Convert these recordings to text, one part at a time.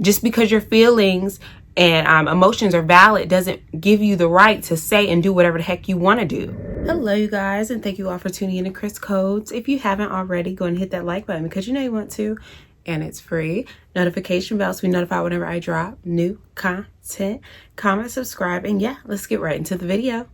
Just because your feelings and emotions are valid doesn't give you the right to say and do whatever the heck you want to do. Hello, you guys, and thank you all for tuning in to Chris Codes. If you haven't already, go and hit that like button because you know you want to, and it's free. Notification bell so we notify whenever I drop new content. Comment, subscribe, and yeah, let's get right into the video.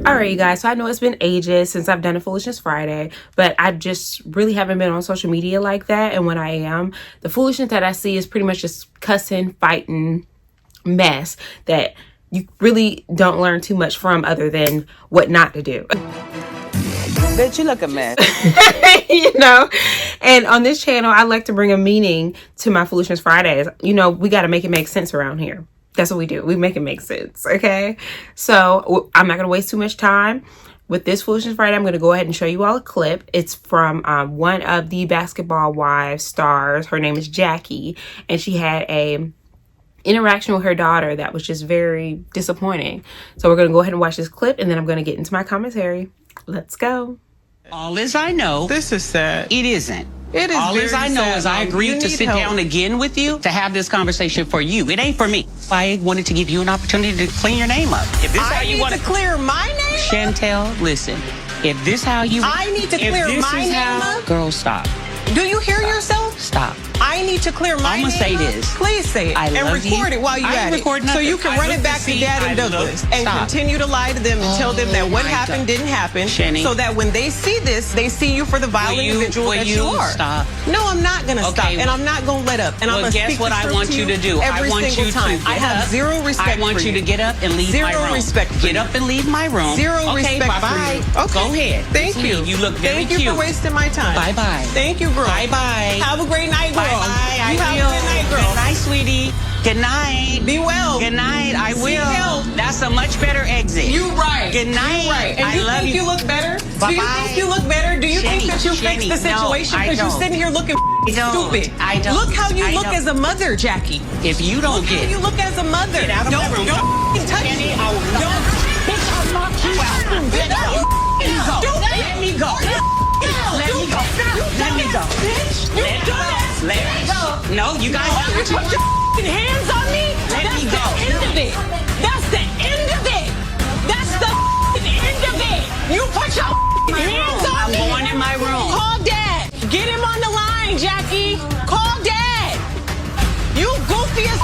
Alright, you guys, so I know it's been ages since I've done a Foolishness Friday, but I just really haven't been on social media like that. And when I am, the foolishness that I see is pretty much just cussing, fighting, mess that you really don't learn too much from other than what not to do. Bitch, you look a mess. You know, and on this channel, I like to bring a meaning to my Foolishness Fridays. You know, we got to make it make sense around here. That's what we do. We make it make sense. Okay. So I'm not going to waste too much time with this Foolishness Friday. I'm going to go ahead and show you all a clip. It's from one of the Basketball Wives stars. Her name is Jackie, and she had a interaction with her daughter that was just very disappointing. So we're going to go ahead and watch this clip, and then I'm going to get into my commentary. Let's go. All as I know, This is sad. it isn't. It is All as very I know sad, is I Mom. agreed You to need sit help. down again with you to have this conversation for you. It ain't for me. I wanted to give you an opportunity to clean your name up. If this I how you need want to clear my name? Chantel, listen. If this how you I need to clear if this my is name how, up? girl, stop. Do you hear yourself? Stop. I need to clear my I'ma name say up? this. Please say it. I and love record you. it while you I at ain't it. record So nothing. you can I run look it back to to see. Dad and I Douglas look. and Stop. continue to lie to them and tell them that what my happened God. didn't happen. Shanny. So that when they see this, they see you for the violent individual will that you you are. stop? No, I'm not going to Okay, stop. And well- I'm not going to let up. And I'm Well, going to guess speak what the I truth want to you to do. every I want single you time. to I get have up. zero respect I want for you to get up and leave my Zero room. respect for Get you. up and leave my room. Zero okay, respect bye-bye. for you. Okay. Go ahead. Thank you. You look very Thank you cute. for wasting my time. Bye-bye. Thank you, girl. Bye-bye. Have a great night, girl. Bye-bye. You have a good night, girl. Good night, sweetie. Good night. Be well. Good night. I Seek will. help. That's a much better exit. You right. Good night. You right. And I you love think you look better? Do you Bye-bye. think you look better? Do you think Shanny, that you Shanny, fixed the no, situation? I Because you're don't. sitting here looking I don't. stupid. I don't. Look how you I look don't. as a mother, Jackie. If you don't Look how get you look as a mother. Get out of my room. Don't touch Shanny, me. I will not. Don't. Bitch, I'll knock you out. Let me go. Let me go. Let me go. Let me go. Bitch, you dumbass. Let me go. No, you guys You put your hands on me? Let That's me the go. end of it. That's the end of it. That's the end of it. You put your hands on I'm me. going in my room. Call Dad. Get him on the line, Jackie. Call Dad. You goofy as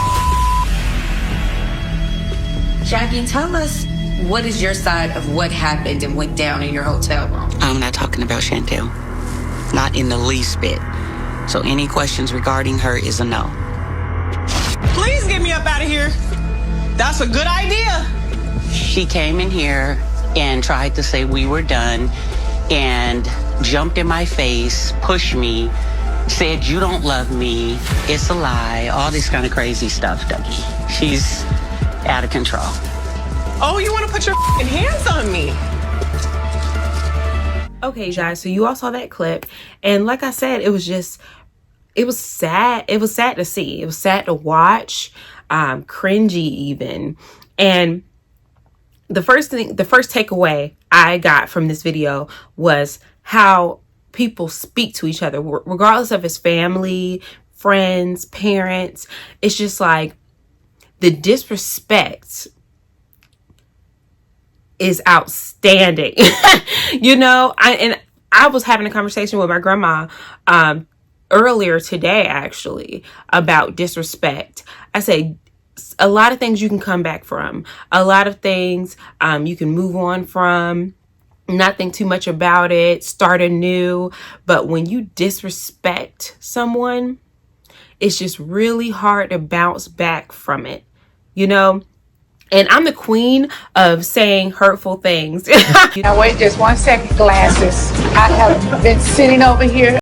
Jackie, tell us what is your side of what happened and went down in your hotel room. I'm not talking about Chantel. Not in the least bit. So any questions regarding her is a no. Please get me up out of here. That's a good idea. She came in here and tried to say we were done and jumped in my face, pushed me, said you don't love me, it's a lie, all this kind of crazy stuff, Dougie. She's out of control. Oh, you want to put your hands on me? Okay, guys, so you all saw that clip, and like I said, it was sad. It was sad to see. It was sad to watch, cringy even. And the first takeaway I got from this video was how people speak to each other, regardless of his family, friends, parents. It's just like the disrespect is outstanding. You know, I was having a conversation with my grandma earlier today, actually, about disrespect. I say a lot of things you can come back from. A lot of things you can move on from. Not think too much about it. Start anew. But when you disrespect someone, it's just really hard to bounce back from it, you know? And I'm the queen of saying hurtful things. Now wait just 1 second, glasses. I have been sitting over here.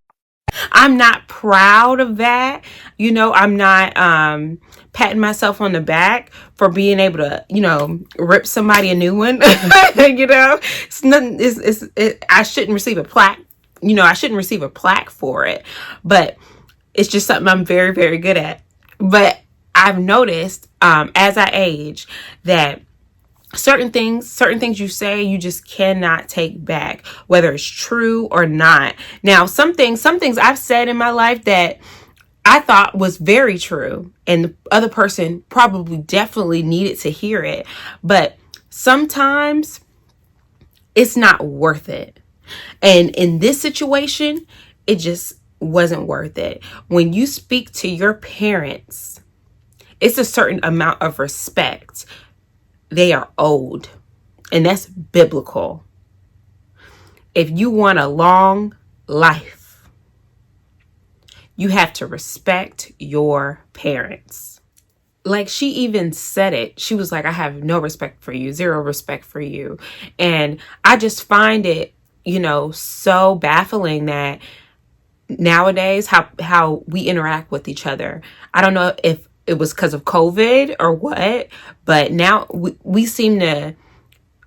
I'm not proud of that. You know, I'm not patting myself on the back for being able to, you know, rip somebody a new one. You know, it's nothing. I shouldn't receive a plaque. You know, I shouldn't receive a plaque for it. But it's just something I'm very, very good at. But I've noticed as I age that certain things you say, you just cannot take back, whether it's true or not. Now, some things I've said in my life that I thought was very true, and the other person probably definitely needed to hear it. But sometimes it's not worth it. And in this situation, it just wasn't worth it. When you speak to your parents, it's a certain amount of respect they are owed, and that's biblical. If you want a long life, you have to respect your parents. Like, she even said it. She was like, I have no respect for you, zero respect for you. And I just find it, you know, so baffling that nowadays how we interact with each other. I don't know if it was because of COVID or what, but now we seem to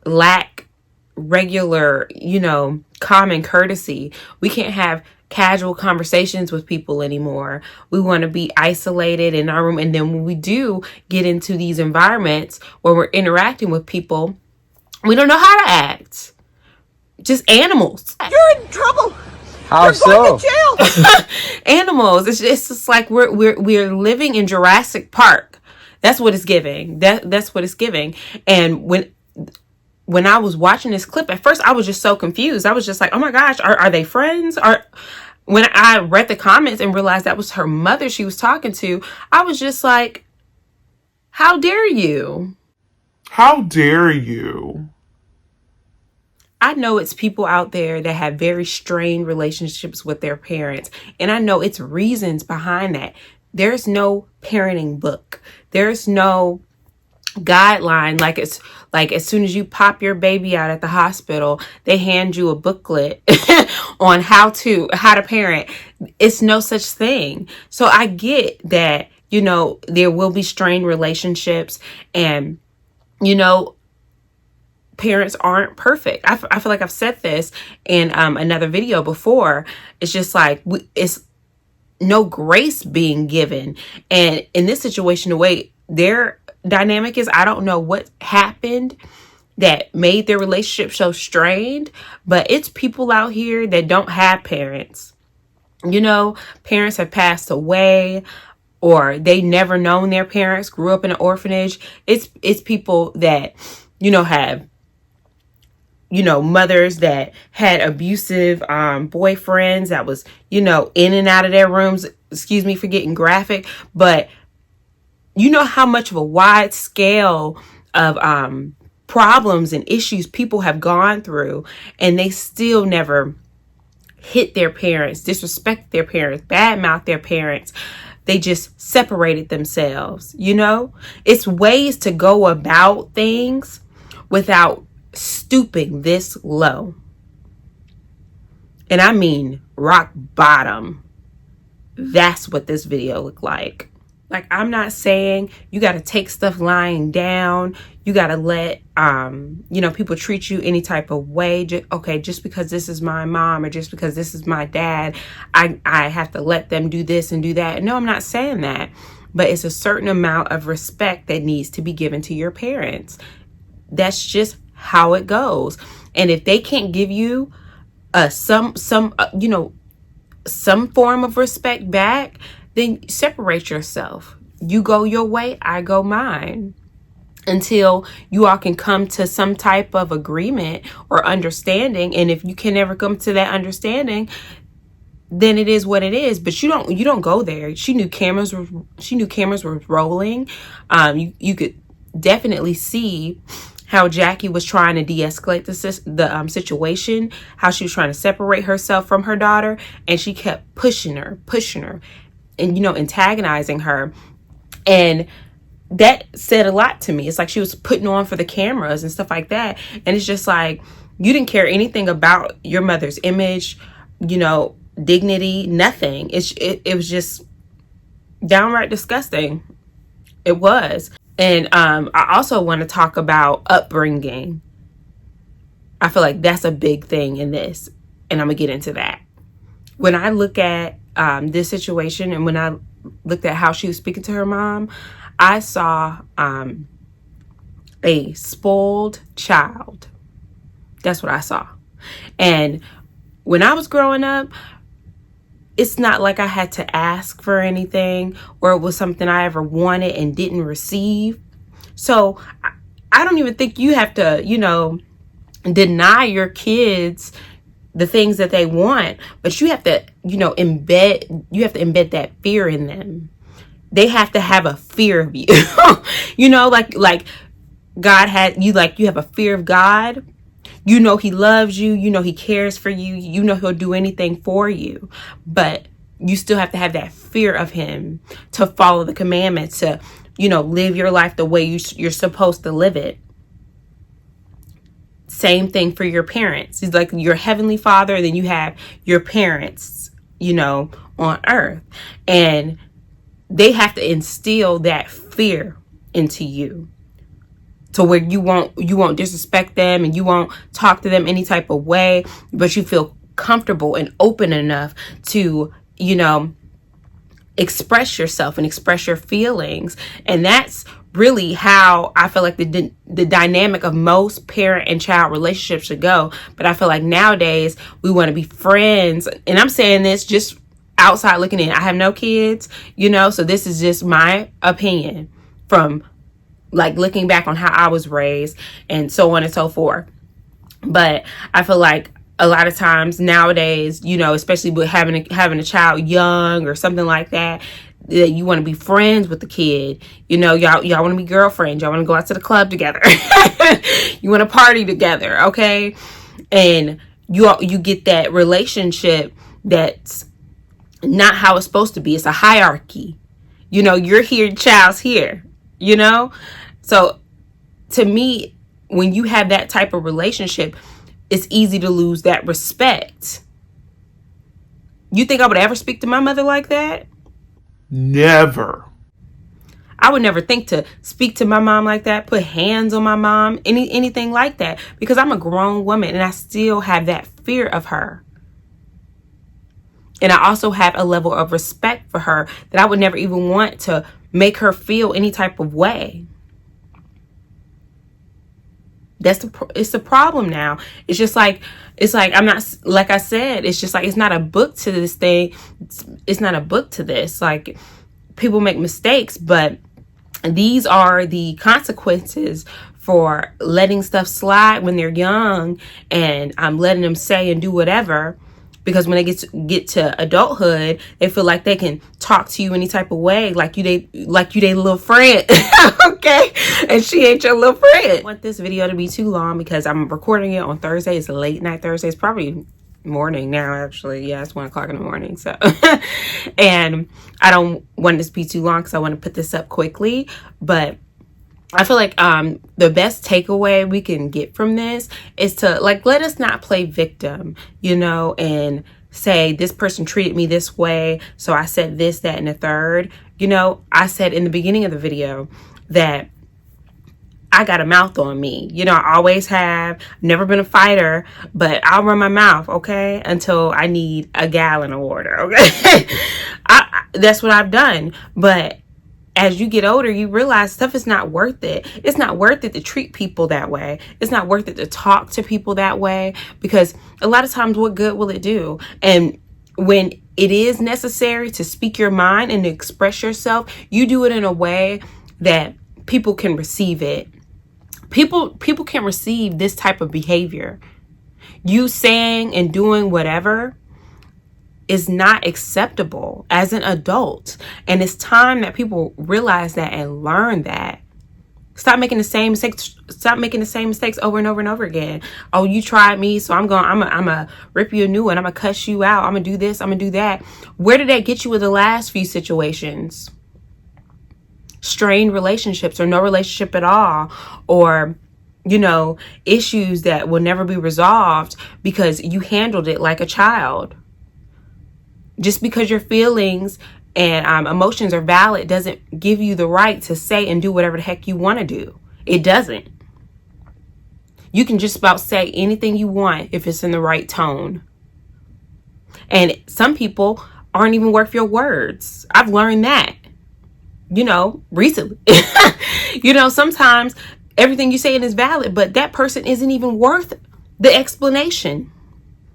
lack regular, you know, common courtesy. We can't have casual conversations with people anymore. We want to be isolated in our room. And then when we do get into these environments where we're interacting with people, we don't know how to act. Just animals. You're in trouble. How so? Animals. It's just like we're living in Jurassic Park. That's what it's giving. That's what it's giving. And when I was watching this clip, at first I was just so confused. I was just like, oh my gosh, are they friends? When I read the comments and realized that was her mother she was talking to, I was just like, how dare you? How dare you? I know it's people out there that have very strained relationships with their parents. And I know it's reasons behind that. There's no parenting book. There's no guideline. Like, it's like as soon as you pop your baby out at the hospital, they hand you a booklet on how to parent. It's no such thing. So I get that, you know, there will be strained relationships, and, you know, parents aren't perfect. I feel like I've said this in another video before. It's just like it's no grace being given. And in this situation, the way their dynamic is, I don't know what happened that made their relationship so strained, but it's people out here that don't have parents. You know, parents have passed away, or they never known their parents, grew up in an orphanage. It's people that, you know, have, you know, mothers that had abusive boyfriends that was, you know, in and out of their rooms. Excuse me for getting graphic, but you know how much of a wide scale of problems and issues people have gone through, and they still never hit their parents, disrespect their parents, badmouth their parents. They just separated themselves. You know, it's ways to go about things without stooping this low. And I mean rock bottom. That's what this video looked like. Like, I'm not saying you got to take stuff lying down. You got to let, you know, people treat you any type of way. Just because this is my mom or just because this is my dad, I have to let them do this and do that. No, I'm not saying that. But it's a certain amount of respect that needs to be given to your parents. That's just how it goes. And if they can't give you some form of respect back, then separate yourself. You go your way, I go mine, until you all can come to some type of agreement or understanding. And if you can never come to that understanding, then it is what it is. But you don't go there. She knew cameras were rolling. You could definitely see how Jackie was trying to de-escalate the situation, how she was trying to separate herself from her daughter, and she kept pushing her, and antagonizing her. And that said a lot to me. It's like she was putting on for the cameras and stuff like that. And it's just like, you didn't care anything about your mother's image, dignity, nothing. It was just downright disgusting. It was. And I also want to talk about upbringing. I feel like that's a big thing in this, and I'm gonna get into that. When I look at this situation, and when I looked at how she was speaking to her mom, I saw a spoiled child. That's what I saw. And when I was growing up, it's not like I had to ask for anything, or it was something I ever wanted and didn't receive. So I don't even think you have to, deny your kids the things that they want, but you have to, embed that fear in them. They have to have a fear of you. like God had you, like you have a fear of God. He loves you. He cares for you. He'll do anything for you. But you still have to have that fear of him to follow the commandments, to, live your life the way you're supposed to live it. Same thing for your parents. It's like your heavenly father, then you have your parents, on earth. And they have to instill that fear into you, to where you won't disrespect them, and you won't talk to them any type of way, but you feel comfortable and open enough to, express yourself and express your feelings. And that's really how I feel like the dynamic of most parent and child relationships should go. But I feel like nowadays we want to be friends, and I'm saying this just outside looking in. I have no kids, so this is just my opinion from like looking back on how I was raised and so on and so forth. But I feel like a lot of times nowadays, especially with having a child young or something like that, that you want to be friends with the kid. Y'all want to be girlfriends. Y'all want to go out to the club together. You want to party together, okay? And you get that relationship that's not how it's supposed to be. It's a hierarchy. You're here, child's here. So to me, when you have that type of relationship, it's easy to lose that respect. You think I would ever speak to my mother like that? Never. I would never think to speak to my mom like that, put hands on my mom, anything like that, because I'm a grown woman and I still have that fear of her. And I also have a level of respect for her that I would never even want to make her feel any type of way. It's the problem now. It's like I'm not, like I said, it's just like, it's not a book to this thing. It's not a book to this. Like, people make mistakes, but these are the consequences for letting stuff slide when they're young, and I'm letting them say and do whatever. Because when they get to adulthood, they feel like they can talk to you any type of way, like you they little friend, okay? And she ain't your little friend. I want this video to be too long because I'm recording it on Thursday. It's a late night Thursday. It's probably morning now, actually. Yeah, it's 1 o'clock in the morning. So, and I don't want this to be too long because I want to put this up quickly. But I feel like the best takeaway we can get from this is to, like, let us not play victim, and say this person treated me this way, so I said this, that, and the third. I said in the beginning of the video that I got a mouth on me. I always have. Never been a fighter, but I'll run my mouth, okay, until I need a gallon of water, okay? That's what I've done. But as you get older, you realize stuff is not worth it. It's not worth it to treat people that way. It's not worth it to talk to people that way, because a lot of times, what good will it do? And when it is necessary to speak your mind and to express yourself, you do it in a way that people can receive it. People can receive this type of behavior. You saying and doing whatever, is not acceptable as an adult. And it's time that people realize that and learn that. Stop making the same mistakes. Stop making the same mistakes over and over and over again. Oh, you tried me, so I'm gonna rip you a new one. I'm gonna cuss you out. I'm gonna do this. I'm gonna do that. Where did that get you in the last few situations? Strained relationships, or no relationship at all, or issues that will never be resolved because you handled it like a child. Just because your feelings and emotions are valid doesn't give you the right to say and do whatever the heck you want to do. It doesn't. You can just about say anything you want if it's in the right tone. And some people aren't even worth your words. I've learned that, recently. Sometimes everything you say is valid, but that person isn't even worth the explanation.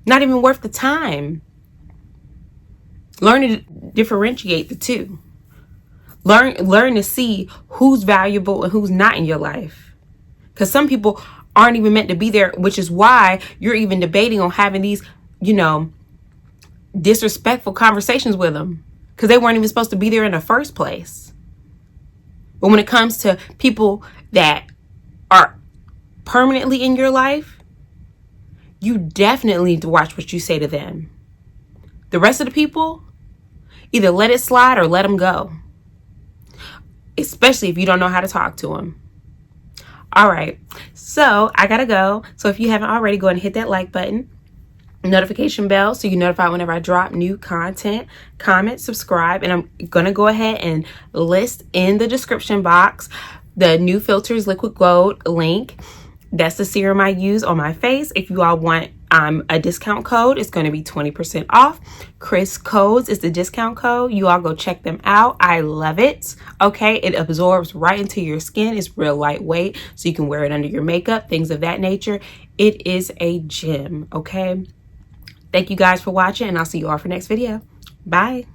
Not even worth the time. Learn to differentiate the two. Learn to see who's valuable and who's not in your life. Because some people aren't even meant to be there, which is why you're even debating on having these, disrespectful conversations with them. Because they weren't even supposed to be there in the first place. But when it comes to people that are permanently in your life, you definitely need to watch what you say to them. The rest of the people, either let it slide or let them go. Especially if you don't know how to talk to them. All right, so I gotta go. So if you haven't already, go ahead and hit that like button, notification bell, so you're notified whenever I drop new content. Comment, subscribe, and I'm gonna go ahead and list in the description box the New Filters Liquid Gold link. That's the serum I use on my face. If you all want a discount code, it's going to be 20% off. Chris Codes is the discount code. You all go check them out. I love it. Okay, it absorbs right into your skin. It's real lightweight, so you can wear it under your makeup, things of that nature. It is a gem. Okay, thank you guys for watching, and I'll see you all for next video. Bye.